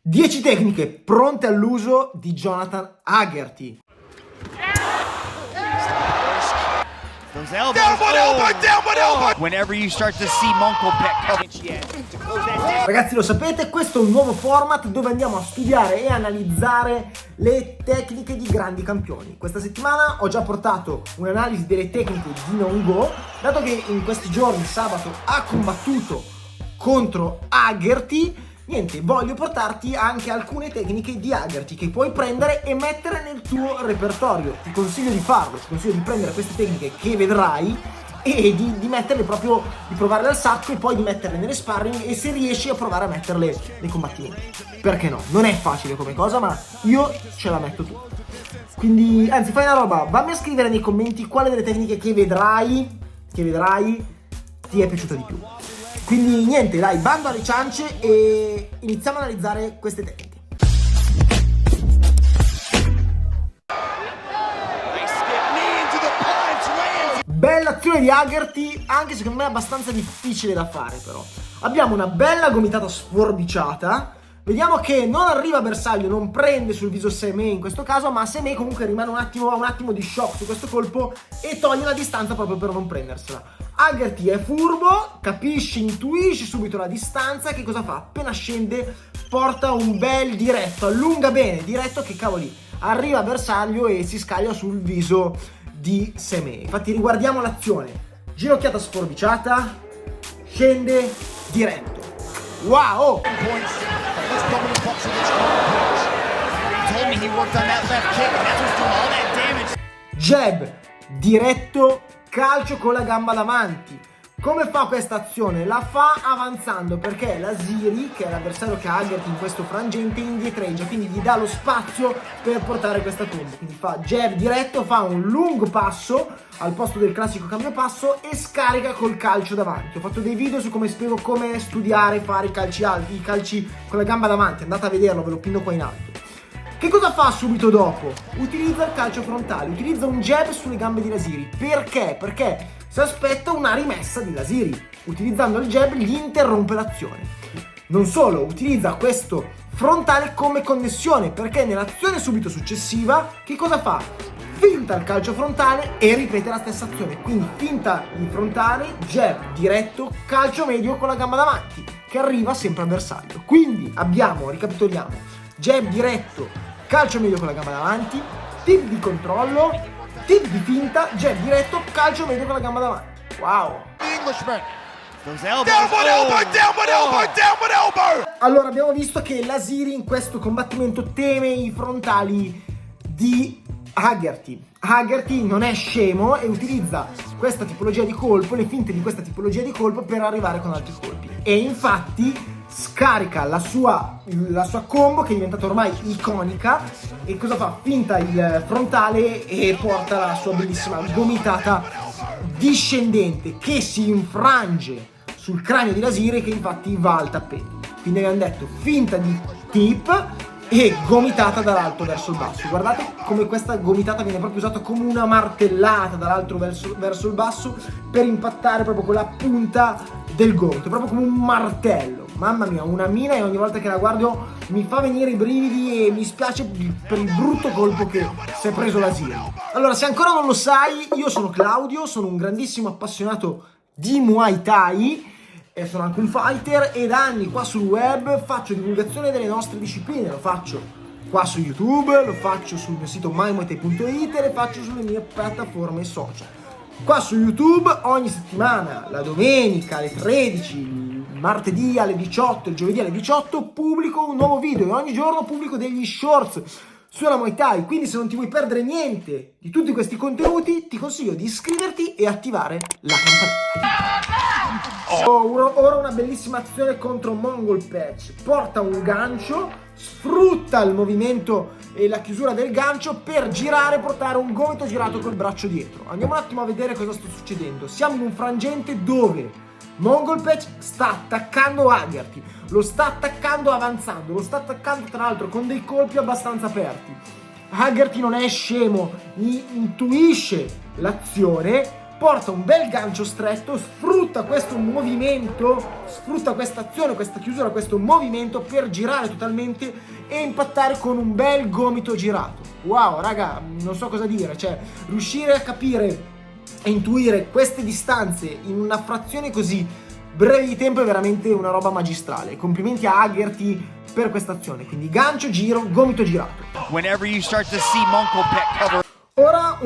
10 tecniche pronte all'uso di Jonathan Haggerty. Those elbows. Down one elbow. Whenever you start to see Monko Pet. Ragazzi, lo sapete, questo è un nuovo format dove andiamo a studiare e analizzare le tecniche di grandi campioni. Questa settimana ho già portato un'analisi delle tecniche di Nongo, dato che in questi giorni sabato ha combattuto contro Haggerty. Niente, voglio portarti anche alcune tecniche di Haggerty che puoi prendere e mettere nel tuo repertorio. Ti consiglio di farlo, ti consiglio di prendere queste tecniche che vedrai e di metterle proprio, di provarle al sacco e poi di metterle nelle sparring, e se riesci a provare a metterle nei combattimenti. Perché no? Non è facile come cosa, ma io ce la metto tutta. Quindi, anzi, fai una roba, vammi a scrivere nei commenti quale delle tecniche che vedrai ti è piaciuta di più. Quindi niente, dai, bando alle ciance e iniziamo ad analizzare queste tecniche. Bella azione di Haggerty, anche secondo me abbastanza difficile da fare però. Abbiamo una bella gomitata sforbiciata. Vediamo che non arriva a bersaglio, non prende sul viso Seme in questo caso, ma Seme comunque rimane un attimo di shock su questo colpo e toglie la distanza proprio per non prendersela. Haggerty è furbo, capisce, intuisce subito la distanza. Che cosa fa? Appena scende porta un bel diretto, allunga bene, diretto che cavoli, arriva a bersaglio e si scaglia sul viso di Seme. Infatti riguardiamo l'azione, ginocchiata sforbiciata, scende diretto. Wow! Jab diretto, calcio con la gamba davanti. Come fa questa azione? La fa avanzando perché la Ziri, che è l'avversario che ha Haggerty in questo frangente, indietreggia, quindi gli dà lo spazio per portare questa combo. Quindi fa jab diretto, fa un lungo passo al posto del classico cambio passo e scarica col calcio davanti. Ho fatto dei video su come spiego come studiare, fare i calci alti, i calci con la gamba davanti, andate a vederlo, ve lo pinno qua in alto. Che cosa fa subito dopo? Utilizza il calcio frontale, utilizza un jab sulle gambe di Laziri. Perché? Perché si aspetta una rimessa di Laziri. Utilizzando il jab gli interrompe l'azione. Non solo, utilizza questo frontale come connessione, perché nell'azione subito successiva che cosa fa? Finta il calcio frontale e ripete la stessa azione. Quindi finta il frontale, jab diretto, calcio medio con la gamba davanti, che arriva sempre a bersaglio. Quindi abbiamo, ricapitoliamo, jab diretto, calcio medio con la gamba davanti, tip di controllo, tip di finta, jab diretto, calcio medio con la gamba davanti. Wow! Allora abbiamo visto che Laziri in questo combattimento teme i frontali di Haggerty. Haggerty non è scemo e utilizza questa tipologia di colpo, le finte di questa tipologia di colpo per arrivare con altri colpi. E infatti scarica la sua combo, che è diventata ormai iconica, e cosa fa? Finta il frontale e porta la sua bellissima gomitata discendente che si infrange sul cranio di Laziri, che infatti va al tappeto. Quindi abbiamo detto finta di tip e gomitata dall'alto verso il basso. Guardate come questa gomitata viene proprio usata come una martellata dall'alto verso il basso per impattare proprio con la punta del gomito, proprio come un martello. Mamma mia, una mina, e ogni volta che la guardo mi fa venire i brividi e mi spiace per il brutto colpo che si è preso Laziri. Allora, se ancora non lo sai, io sono Claudio, sono un grandissimo appassionato di Muay Thai e sono anche un fighter, e da anni qua sul web faccio divulgazione delle nostre discipline. Lo faccio qua su YouTube, lo faccio sul mio sito mymuaythai.it e le faccio sulle mie piattaforme social. Qua su YouTube ogni settimana, la domenica alle 13, il martedì alle 18, il giovedì alle 18 pubblico un nuovo video, e ogni giorno pubblico degli shorts sulla Muay Thai. Quindi se non ti vuoi perdere niente di tutti questi contenuti, ti consiglio di iscriverti e attivare la campanella. Ora una bellissima azione contro Mongol Patch. Porta un gancio, sfrutta il movimento e la chiusura del gancio per girare, portare un gomito girato col braccio dietro. Andiamo un attimo a vedere cosa sta succedendo. Siamo in un frangente dove Mongol Patch sta attaccando Haggerty, lo sta attaccando avanzando, lo sta attaccando tra l'altro con dei colpi abbastanza aperti. Haggerty non è scemo, intuisce l'azione, porta un bel gancio stretto, sfrutta questo movimento, sfrutta questa azione, questa chiusura, questo movimento per girare totalmente e impattare con un bel gomito girato. Wow, raga, non so cosa dire, cioè riuscire a capire e intuire queste distanze in una frazione così breve di tempo è veramente una roba magistrale. Complimenti a Haggerty per questa azione. Quindi gancio, giro, gomito girato. Whenever you start to see Monko Pet cover. Ora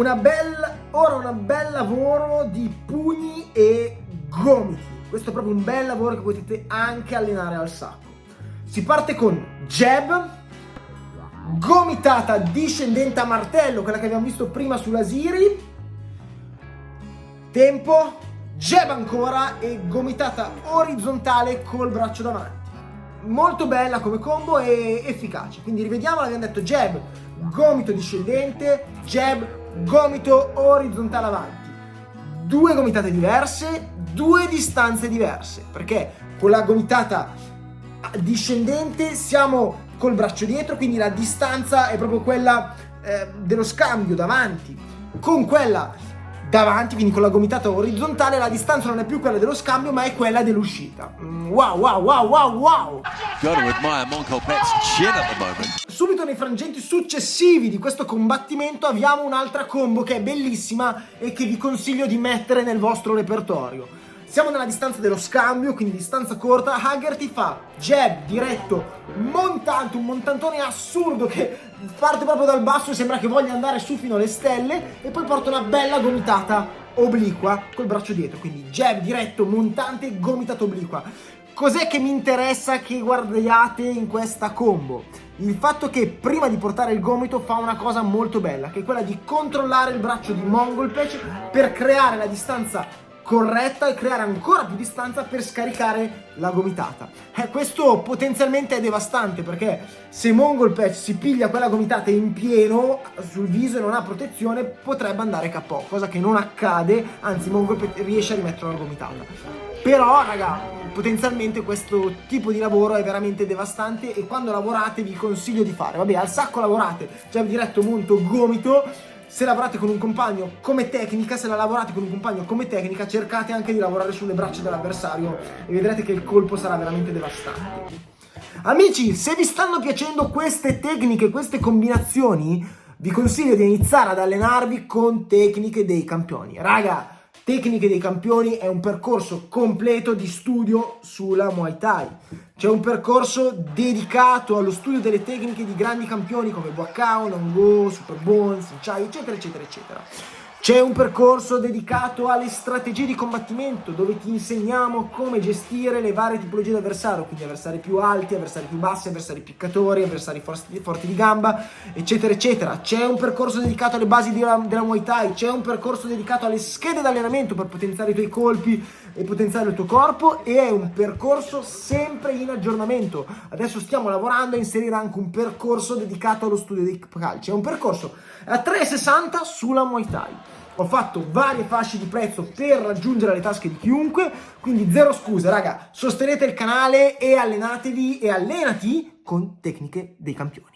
un bel lavoro di pugni e gomiti. Questo è proprio un bel lavoro che potete anche allenare al sacco. Si parte con jab, gomitata discendente a martello, quella che abbiamo visto prima sulla Siri. Tempo, jab ancora e gomitata orizzontale col braccio davanti. Molto bella come combo e efficace. Quindi rivediamo, l'abbiamo detto jab, gomito discendente, jab, gomito orizzontale avanti. 2 gomitate diverse, 2 distanze diverse, perché con la gomitata discendente siamo col braccio dietro, quindi la distanza è proprio quella dello scambio davanti. Con quella davanti, quindi con la gomitata orizzontale, la distanza non è più quella dello scambio ma è quella dell'uscita. Wow, wow, wow, wow, wow! Got to admire Monko Pet's chin at the moment. Subito nei frangenti successivi di questo combattimento abbiamo un'altra combo che è bellissima e che vi consiglio di mettere nel vostro repertorio. Siamo nella distanza dello scambio, quindi distanza corta. Haggerty fa jab diretto, montante, un montantone assurdo che parte proprio dal basso e sembra che voglia andare su fino alle stelle, e poi porta una bella gomitata obliqua col braccio dietro, quindi jab diretto, montante, gomitata obliqua. Cos'è che mi interessa che guardiate in questa combo? Il fatto che prima di portare il gomito fa una cosa molto bella, che è quella di controllare il braccio di Mongolpech per creare la distanza corretta e creare ancora più distanza per scaricare la gomitata. Questo potenzialmente è devastante, perché se Mongolpech si piglia quella gomitata in pieno sul viso e non ha protezione potrebbe andare KO, cosa che non accade, anzi Mongolpech riesce a rimettere la gomitata. Però raga, potenzialmente questo tipo di lavoro è veramente devastante e quando lavorate vi consiglio di fare, vabbè, al sacco lavorate, jab diretto, monto, gomito. Se lavorate con un compagno come tecnica, cercate anche di lavorare sulle braccia dell'avversario e vedrete che il colpo sarà veramente devastante. Amici, se vi stanno piacendo queste tecniche, queste combinazioni, vi consiglio di iniziare ad allenarvi con Tecniche dei Campioni. Raga, Tecniche dei Campioni è un percorso completo di studio sulla Muay Thai. C'è un percorso dedicato allo studio delle tecniche di grandi campioni come Buakaw, Nongo, Superbone, Sinchai, eccetera, eccetera, eccetera. C'è un percorso dedicato alle strategie di combattimento, dove ti insegniamo come gestire le varie tipologie di avversario, quindi avversari più alti, avversari più bassi, avversari piccatori, avversari forti di gamba, eccetera, eccetera. C'è un percorso dedicato alle basi della Muay Thai, c'è un percorso dedicato alle schede d'allenamento per potenziare i tuoi colpi e potenziare il tuo corpo, e è un percorso sempre in aggiornamento. Adesso stiamo lavorando a inserire anche un percorso dedicato allo studio dei calci. È un percorso a 360 sulla Muay Thai. Ho fatto varie fasce di prezzo per raggiungere le tasche di chiunque, quindi zero scuse, raga. Sostenete il canale e allenatevi e allenati con Tecniche dei Campioni.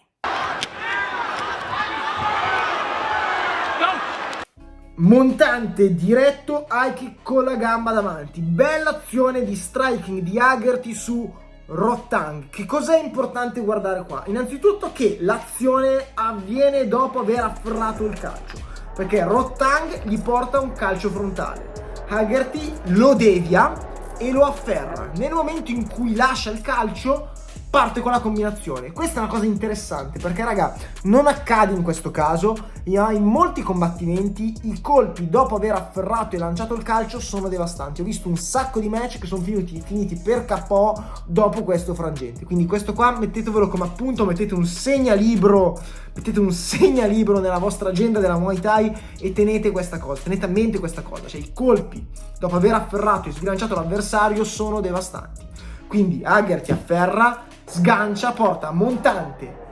Montante diretto, high kick con la gamba davanti. Bella azione di striking di Haggerty su Rodtang. Che cos'è importante guardare qua? Innanzitutto che l'azione avviene dopo aver afferrato il calcio, perché Rodtang gli porta un calcio frontale. Haggerty lo devia e lo afferra. Nel momento in cui lascia il calcio parte con la combinazione. Questa è una cosa interessante perché raga, non accade in questo caso. In molti combattimenti i colpi dopo aver afferrato e lanciato il calcio sono devastanti. Ho visto un sacco di match che sono finiti per KO dopo questo frangente. Quindi questo qua mettetevelo come appunto, mettete un segnalibro nella vostra agenda della Muay Thai e tenete questa cosa, tenete a mente questa cosa, cioè i colpi dopo aver afferrato e sbilanciato l'avversario sono devastanti. Quindi Haggerty afferra, sgancia, porta montante,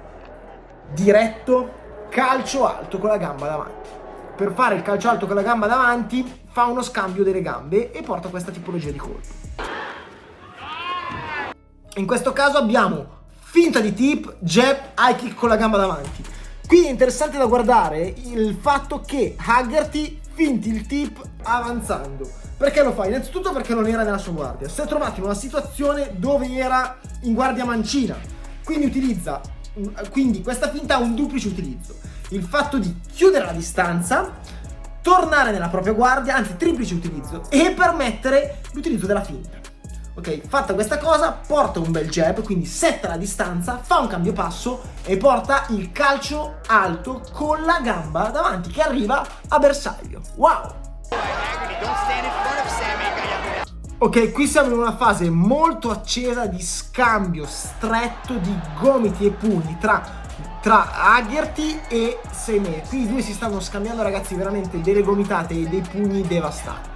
diretto, calcio alto con la gamba davanti. Per fare il calcio alto con la gamba davanti fa uno scambio delle gambe e porta questa tipologia di colpo. In questo caso abbiamo finta di tip, jab, high kick con la gamba davanti. Qui è interessante da guardare il fatto che Haggerty finti il tip avanzando. Perché lo fa? Innanzitutto perché non era nella sua guardia, si è trovato in una situazione dove era in guardia mancina, quindi questa finta ha un duplice utilizzo: il fatto di chiudere la distanza, tornare nella propria guardia, anzi triplice utilizzo, e permettere l'utilizzo della finta. Ok, fatta questa cosa, porta un bel jab, quindi setta la distanza, fa un cambio passo e porta il calcio alto con la gamba davanti che arriva a bersaglio. Wow! Ok, qui siamo in una fase molto accesa di scambio stretto di gomiti e pugni tra Haggerty e Sei-Mei. Qui i due si stanno scambiando, ragazzi, veramente delle gomitate e dei pugni devastanti.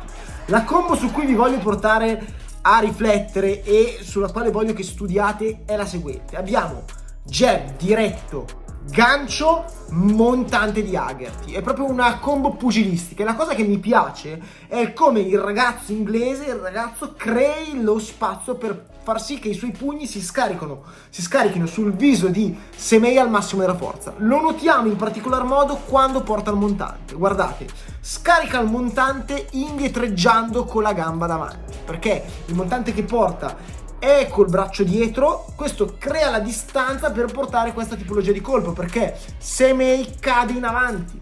La combo su cui vi voglio portare a riflettere e sulla quale voglio che studiate è la seguente: abbiamo jab diretto, gancio, montante di Haggerty. È proprio una combo pugilistica, e la cosa che mi piace è come il ragazzo inglese, il ragazzo, crei lo spazio per far sì che i suoi pugni si scarichino sul viso di Sei-Mei al massimo della forza. Lo notiamo in particolar modo quando porta il montante. Guardate, scarica il montante indietreggiando con la gamba davanti, perché il montante che porta è col braccio dietro. Questo crea la distanza per portare questa tipologia di colpo, perché Sei-Mei cade in avanti.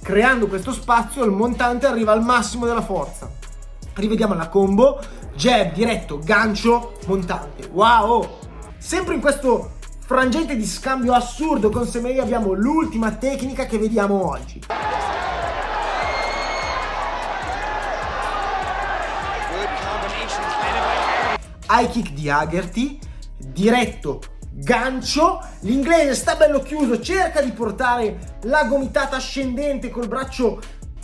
Creando questo spazio, il montante arriva al massimo della forza. Rivediamo la combo: jab diretto, gancio, montante. Wow! Sempre in questo frangente di scambio assurdo con Sei-Mei abbiamo l'ultima tecnica che vediamo oggi. High kick di Haggerty, diretto, gancio. L'inglese sta bello chiuso, cerca di portare la gomitata ascendente col braccio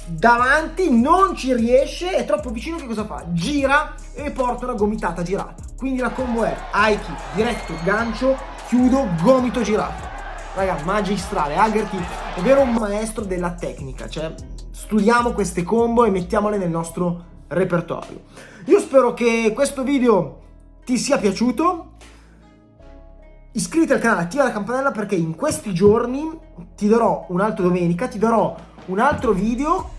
davanti, non ci riesce, è troppo vicino. Che cosa fa? Gira e porta una gomitata girata. Quindi la combo è high kick, diretto, gancio, chiudo, gomito girato. Raga, magistrale. Haggerty è vero un maestro della tecnica, cioè studiamo queste combo e mettiamole nel nostro repertorio. Io spero che questo video ti sia piaciuto. Iscriviti al canale, attiva la campanella, perché in questi giorni domenica ti darò un altro video,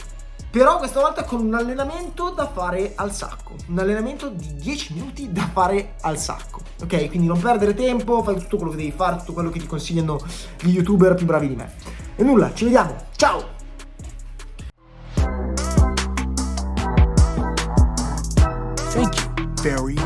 però questa volta con un allenamento da fare al sacco, un allenamento di 10 minuti da fare al sacco. Ok, quindi non perdere tempo, fai tutto quello che devi fare, tutto quello che ti consigliano gli youtuber più bravi di me. E nulla, ci vediamo, ciao! Thank you very